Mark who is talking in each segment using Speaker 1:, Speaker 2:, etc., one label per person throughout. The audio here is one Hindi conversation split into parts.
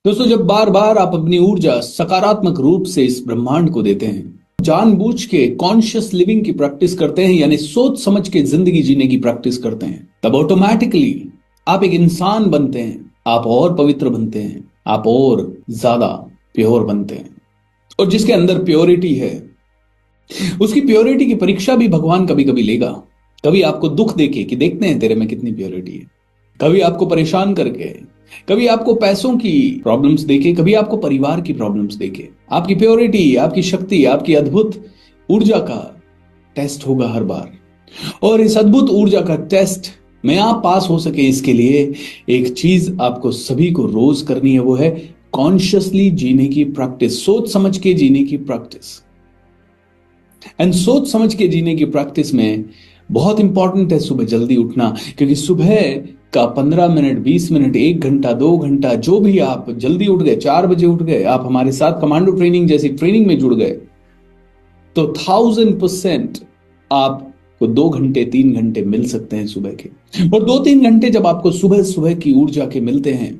Speaker 1: दोस्तों, जब बार बार आप अपनी ऊर्जा सकारात्मक रूप से इस ब्रह्मांड को देते हैं, जानबूझ के कॉन्शियस लिविंग की प्रैक्टिस करते हैं, यानी सोच समझ के जिंदगी जीने की प्रैक्टिस करते हैं, तब ऑटोमेटिकली आप एक इंसान बनते हैं। आप और पवित्र बनते हैं, आप और ज्यादा प्योर बनते हैं। और जिसके अंदर प्योरिटी है, उसकी प्योरिटी की परीक्षा भी भगवान कभी कभी लेगा। कभी आपको दुख देके कि देखते हैं तेरे में कितनी प्योरिटी है, कभी आपको परेशान करके, कभी आपको पैसों की प्रॉब्लम्स देके, कभी आपको परिवार की प्रॉब्लम्स देके आपकी प्योरिटी, आपकी शक्ति, आपकी अद्भुत ऊर्जा का टेस्ट होगा हर बार। और इस अद्भुत ऊर्जा का टेस्ट में आप पास हो सके, इसके लिए एक चीज आपको सभी को रोज करनी है, वो है कॉन्शियसली जीने की प्रैक्टिस, सोच समझ के जीने की प्रैक्टिस। एंड सोच समझ के जीने की प्रैक्टिस में बहुत इंपॉर्टेंट है सुबह जल्दी उठना, क्योंकि सुबह का 15 मिनट, 20 मिनट, 1 घंटा, 2 घंटा, जो भी आप जल्दी उठ गए, 4 बजे उठ गए, आप हमारे साथ कमांडो ट्रेनिंग जैसी ट्रेनिंग में जुड़ गए, तो 1000% आपको 2 घंटे, 3 घंटे मिल सकते हैं सुबह के। और 2-3 घंटे जब आपको सुबह सुबह की ऊर्जा के मिलते हैं,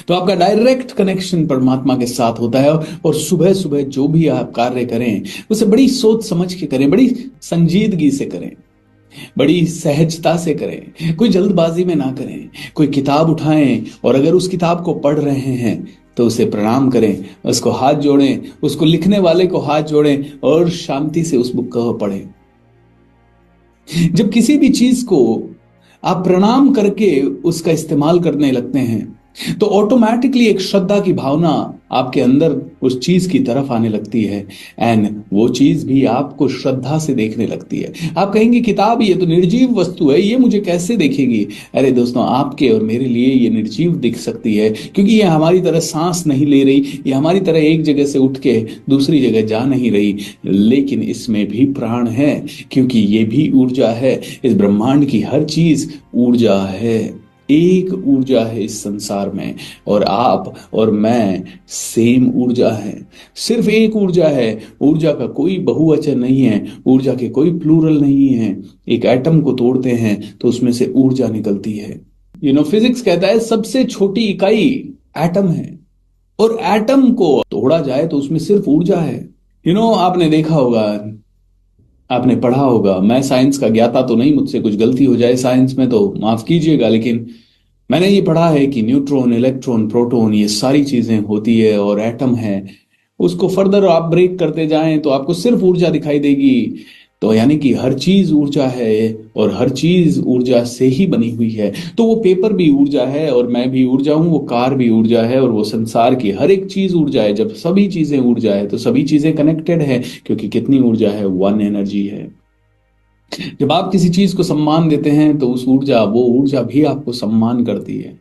Speaker 1: तो आपका डायरेक्ट कनेक्शन परमात्मा के साथ होता है। और सुबह सुबह जो भी आप कार्य करें, उसे बड़ी सोच समझ के करें, बड़ी संजीदगी से करें, बड़ी सहजता से करें, कोई जल्दबाजी में ना करें। कोई किताब उठाएं और अगर उस किताब को पढ़ रहे हैं तो उसे प्रणाम करें, उसको हाथ जोड़ें, उसको लिखने वाले को हाथ जोड़ें और शांति से उस बुक को पढ़ें। जब किसी भी चीज को आप प्रणाम करके उसका इस्तेमाल करने लगते हैं, तो ऑटोमेटिकली एक श्रद्धा की भावना आपके अंदर उस चीज की तरफ आने लगती है, एंड वो चीज भी आपको श्रद्धा से देखने लगती है। आप कहेंगे किताब ये तो निर्जीव वस्तु है, ये मुझे कैसे देखेगी? अरे दोस्तों, आपके और मेरे लिए ये निर्जीव दिख सकती है, क्योंकि ये हमारी तरह सांस नहीं ले रही, ये हमारी तरह एक जगह से उठ के दूसरी जगह जा नहीं रही, लेकिन इसमें भी प्राण है, क्योंकि ये भी ऊर्जा है। इस ब्रह्मांड की हर चीज ऊर्जा है, एक ऊर्जा है इस संसार में, और आप और मैं सेम ऊर्जा है, सिर्फ एक ऊर्जा है। ऊर्जा का कोई बहुवचन नहीं है, ऊर्जा के कोई प्लूरल नहीं है। एक एटम को तोड़ते हैं तो उसमें से ऊर्जा निकलती है। फिजिक्स कहता है सबसे छोटी इकाई एटम है, और एटम को तोड़ा जाए तो उसमें सिर्फ ऊर्जा है। आपने देखा होगा, आपने पढ़ा होगा, मैं साइंस का ज्ञाता तो नहीं, मुझसे कुछ गलती हो जाए साइंस में तो माफ कीजिएगा, लेकिन मैंने ये पढ़ा है कि न्यूट्रॉन, इलेक्ट्रॉन, प्रोटॉन, ये सारी चीजें होती है, और एटम है। उसको फर्दर आप ब्रेक करते जाएं तो आपको सिर्फ ऊर्जा दिखाई देगी। तो यानी कि हर चीज ऊर्जा है, और हर चीज ऊर्जा से ही बनी हुई है। तो वो पेपर भी ऊर्जा है, और मैं भी ऊर्जा हूं, वो कार भी ऊर्जा है, और वो संसार की हर एक चीज ऊर्जा है। जब सभी चीजें ऊर्जा है तो सभी चीजें कनेक्टेड है, क्योंकि कितनी ऊर्जा है? 1 एनर्जी है। जब आप किसी चीज को सम्मान देते हैं तो वो ऊर्जा भी आपको सम्मान करती है।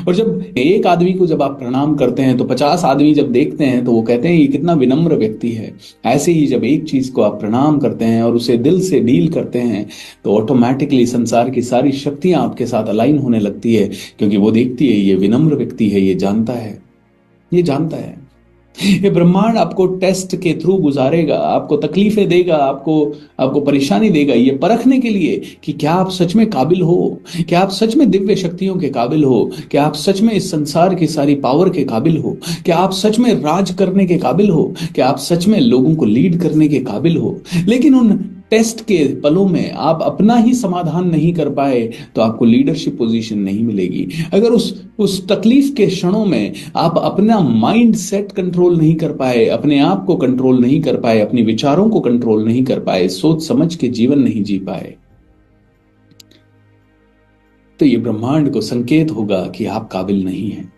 Speaker 1: और जब एक आदमी को जब आप प्रणाम करते हैं तो 50 आदमी जब देखते हैं तो वो कहते हैं ये कितना विनम्र व्यक्ति है। ऐसे ही जब एक चीज को आप प्रणाम करते हैं और उसे दिल से डील करते हैं, तो ऑटोमेटिकली संसार की सारी शक्तियां आपके साथ अलाइन होने लगती है, क्योंकि वो देखती है ये विनम्र व्यक्ति है, ये जानता है, ये जानता है। ये ब्रह्मांड आपको टेस्ट के थ्रू गुजारेगा, आपको तकलीफें देगा, आपको आपको परेशानी देगा, ये परखने के लिए कि क्या आप सच में काबिल हो, क्या आप सच में दिव्य शक्तियों के काबिल हो, क्या आप सच में इस संसार की सारी पावर के काबिल हो, क्या आप सच में राज करने के काबिल हो, क्या आप सच में लोगों को लीड करने के काबिल हो। लेकिन उन टेस्ट के पलों में आप अपना ही समाधान नहीं कर पाए तो आपको लीडरशिप पोजीशन नहीं मिलेगी। अगर उस तकलीफ के क्षणों में आप अपना माइंड सेट कंट्रोल नहीं कर पाए, अपने आप को कंट्रोल नहीं कर पाए, अपने विचारों को कंट्रोल नहीं कर पाए, सोच समझ के जीवन नहीं जी पाए, तो ये ब्रह्मांड को संकेत होगा कि आप काबिल नहीं हैं।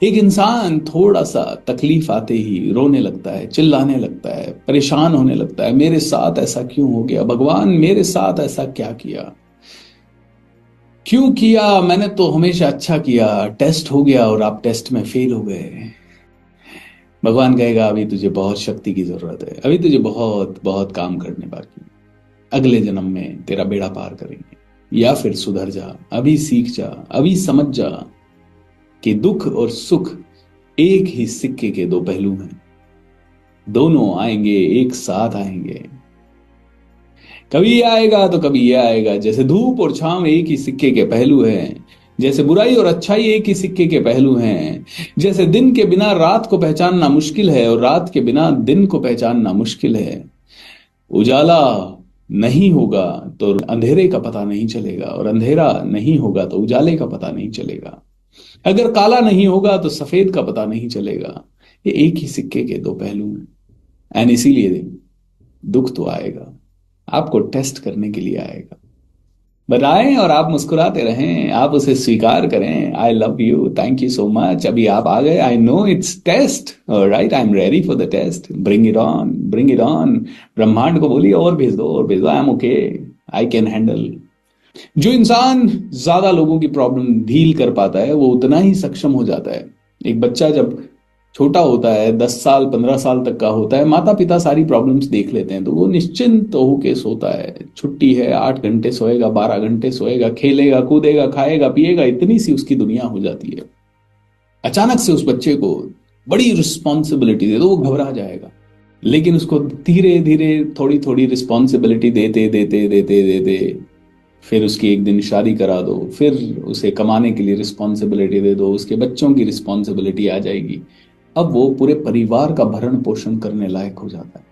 Speaker 1: एक इंसान थोड़ा सा तकलीफ आते ही रोने लगता है, चिल्लाने लगता है, परेशान होने लगता है, मेरे साथ ऐसा क्यों हो गया, भगवान मेरे साथ ऐसा क्या किया, क्यों किया, मैंने तो हमेशा अच्छा किया, टेस्ट हो गया और आप टेस्ट में फेल हो गए। भगवान कहेगा अभी तुझे बहुत शक्ति की जरूरत है, अभी तुझे बहुत बहुत काम करने बाकी है, अगले जन्म में तेरा बेड़ा पार करेंगे, या फिर सुधर जा, अभी सीख जा, अभी समझ जा कि दुख और सुख एक ही सिक्के के दो पहलू हैं, दोनों आएंगे, एक साथ आएंगे। कभी ये आएगा तो कभी ये आएगा, जैसे धूप और छांव एक ही सिक्के के पहलू हैं, जैसे बुराई और अच्छाई एक ही सिक्के के पहलू हैं, जैसे दिन के बिना रात को पहचानना मुश्किल है और रात के बिना दिन को पहचानना मुश्किल है, उजाला नहीं होगा तो अंधेरे का पता नहीं चलेगा और अंधेरा नहीं होगा तो उजाले का पता नहीं चलेगा। अगर काला नहीं होगा तो सफेद का पता नहीं चलेगा। ये एक ही सिक्के के दो पहलू हैं। एंड इसीलिए दुख तो आएगा, आपको टेस्ट करने के लिए आएगा। बताएं और आप मुस्कुराते रहें, आप उसे स्वीकार करें। I love you, thank you so much. अभी आप आ गए, I know it's test, right, I am ready for the test, bring it on, bring it on. ब्रह्मांड को बोलिए और भेज दो, और भेज दो, I am okay, I can handle. जो इंसान ज्यादा लोगों की प्रॉब्लम डील कर पाता है वो उतना ही सक्षम हो जाता है। एक बच्चा जब छोटा होता है, 10 साल 15 साल तक का होता है, माता पिता सारी प्रॉब्लम्स देख लेते हैं तो वो निश्चिंत होके सोता है। छुट्टी है, 8 घंटे सोएगा, 12 घंटे सोएगा, खेलेगा कूदेगा, खाएगा पिएगा, इतनी सी उसकी दुनिया हो जाती है। अचानक से उस बच्चे को बड़ी रिस्पॉन्सिबिलिटी दे दो, वो घबरा जाएगा। लेकिन उसको धीरे धीरे थोड़ी थोड़ी रिस्पॉन्सिबिलिटी देते देते देते देते फिर उसकी एक दिन शादी करा दो, फिर उसे कमाने के लिए रिस्पॉन्सिबिलिटी दे दो, उसके बच्चों की रिस्पॉन्सिबिलिटी आ जाएगी। अब वो पूरे परिवार का भरण पोषण करने लायक हो जाता है।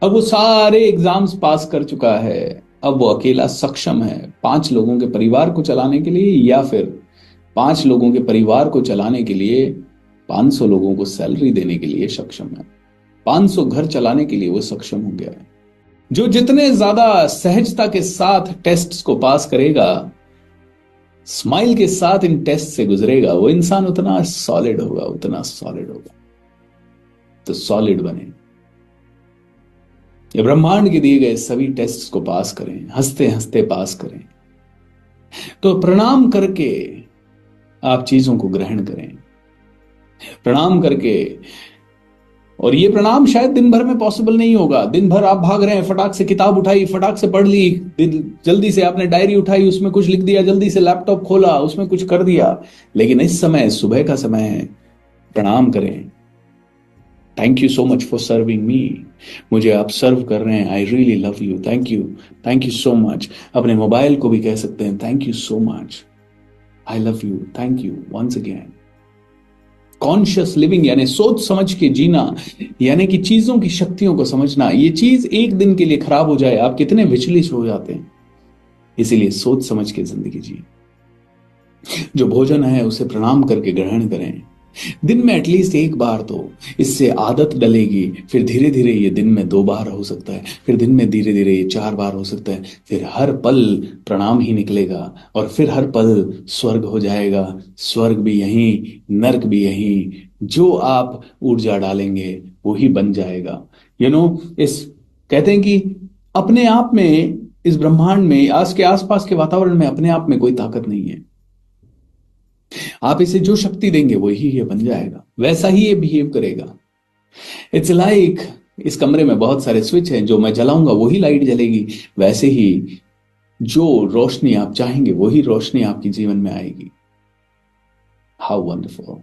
Speaker 1: अब वो सारे एग्जाम्स पास कर चुका है। अब वो अकेला सक्षम है 5 लोगों के परिवार को चलाने के लिए, या फिर 5 लोगों के परिवार को चलाने के लिए 500 लोगों को सैलरी देने के लिए सक्षम है। 500 घर चलाने के लिए वो सक्षम हो गया है। जो जितने ज्यादा सहजता के साथ टेस्ट्स को पास करेगा, स्माइल के साथ इन टेस्ट से गुजरेगा, वो इंसान उतना सॉलिड होगा, उतना सॉलिड होगा। तो सॉलिड बने, ये ब्रह्मांड के दिए गए सभी टेस्ट को पास करें, हंसते हंसते पास करें। तो प्रणाम करके आप चीजों को ग्रहण करें, प्रणाम करके। और ये प्रणाम शायद दिन भर में पॉसिबल नहीं होगा। दिन भर आप भाग रहे हैं, फटाक से किताब उठाई, फटाक से पढ़ ली, जल्दी से आपने डायरी उठाई, उसमें कुछ लिख दिया, जल्दी से लैपटॉप खोला, उसमें कुछ कर दिया। लेकिन इस समय सुबह का समय है, प्रणाम करें। Thank you so much for serving me, मुझे आप सर्व कर रहे हैं, I really love you, thank you so much. अपने मोबाइल को भी कह सकते हैं thank you so much, I love you, thank you once again. Conscious living यानी सोच समझ के जीना, यानी कि चीजों की शक्तियों को समझना। ये चीज एक दिन के लिए खराब हो जाए, आप कितने विचलित हो जाते हैं। इसीलिए सोच समझ के जिंदगी जी। जो भोजन है उसे प्रणाम करके ग्रहण करें, दिन में एटलीस्ट एक बार। तो इससे आदत डलेगी, फिर धीरे धीरे ये दिन में 2 बार हो सकता है, फिर दिन में धीरे धीरे ये 4 बार हो सकता है, फिर हर पल प्रणाम ही निकलेगा, और फिर हर पल स्वर्ग हो जाएगा। स्वर्ग भी यहीं, नर्क भी यहीं। जो आप ऊर्जा डालेंगे वो ही बन जाएगा। इस कहते हैं कि अपने आप में, इस ब्रह्मांड में, आज के आसपास के वातावरण में अपने आप में कोई ताकत नहीं है। आप इसे जो शक्ति देंगे वही ये बन जाएगा, वैसा ही ये बिहेव करेगा। इट्स लाइक इस कमरे में बहुत सारे स्विच हैं, जो मैं जलाऊंगा वही लाइट जलेगी। वैसे ही जो रोशनी आप चाहेंगे वही रोशनी आपके जीवन में आएगी। How wonderful.